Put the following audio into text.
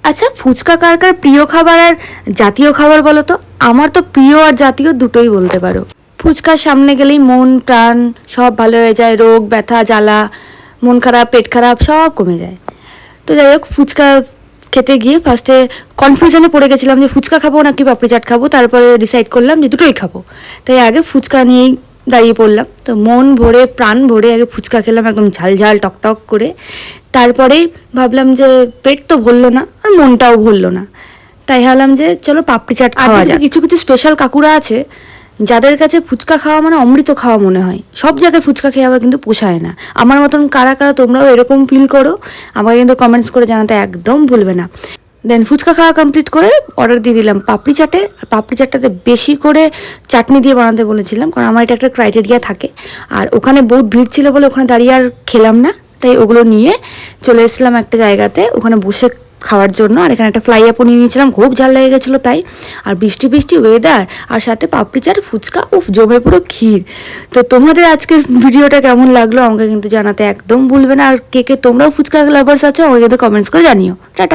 আচ্ছা, ফুচকা কার কার প্রিয় খাবার আর জাতীয় খাবার বলো তো? আমার তো প্রিয় আর জাতীয় দুটোই বলতে পারো। ফুচকার সামনে গেলেই মন প্রাণ সব ভালো হয়ে যায়, রোগ ব্যথা জ্বালা মন খারাপ পেট খারাপ সব কমে যায়। তো যাই হোক, ফুচকা খেতে গিয়ে ফার্স্টে কনফিউশনে পড়ে গেছিলাম যে ফুচকা খাবো নাকি পাপড়ি চাট খাবো। তারপরে ডিসাইড করলাম যে দুটোই খাবো, তাই আগে ফুচকা নিয়েই দাঁড়িয়ে পড়লাম। তো মন ভরে প্রাণ ভরে আগে ফুচকা খেলাম, একদম ঝাল ঝাল টক টক করে। তারপরেই ভাবলাম যে পেট তো ভরলো না আর মনটাও ভরলো না, তাই ভাবলাম যে চলো পাপড়ি চাট খাওয়া যায়। কিছু কিছু স্পেশাল কাকুরা আছে যাদের কাছে ফুচকা খাওয়া মানে অমৃত খাওয়া মনে হয়। সব জায়গায় ফুচকা খেয়ে আবার কিন্তু পোষায় না। আমার মতন কারা কারা তোমরাও এরকম ফিল করো আমাকে কিন্তু কমেন্টস করে জানাতে একদম ভুলবে না। দেন ফুচকা খাওয়া কমপ্লিট করে অর্ডার দিয়ে দিলাম পাপড়ি চাটের। আর পাপড়ি চাটটাতে বেশি করে চাটনি দিয়ে বানাতে বলেছিলাম, কারণ আমার এটা একটা ক্রাইটেরিয়া থাকে। আর ওখানে বহুত ভিড় ছিল বলে ওখানে দাঁড়িয়ে আর খেলাম না, তাই ওগুলো নিয়ে চলে এসেছিলাম একটা জায়গাতে ওখানে বসে খাওয়ার জন্য। আর এখানে একটা ফ্লাই আপও নিয়ে নিয়েছিলাম, খুব ঝাল লেগে গেছিলো তাই। আর বৃষ্টি বৃষ্টি ওয়েদার আর সাথে পাপড়ি চাট ফুচকা উফ জমে পুরো ক্ষীর। তো তোমাদের আজকের ভিডিওটা কেমন লাগলো আমাকে কিন্তু জানাতে একদম ভুলবে না। আর কে কে তোমরাও ফুচকা লাভার্স আছো আমাকে কিন্তু কমেন্টস করে জানিও। টাটা।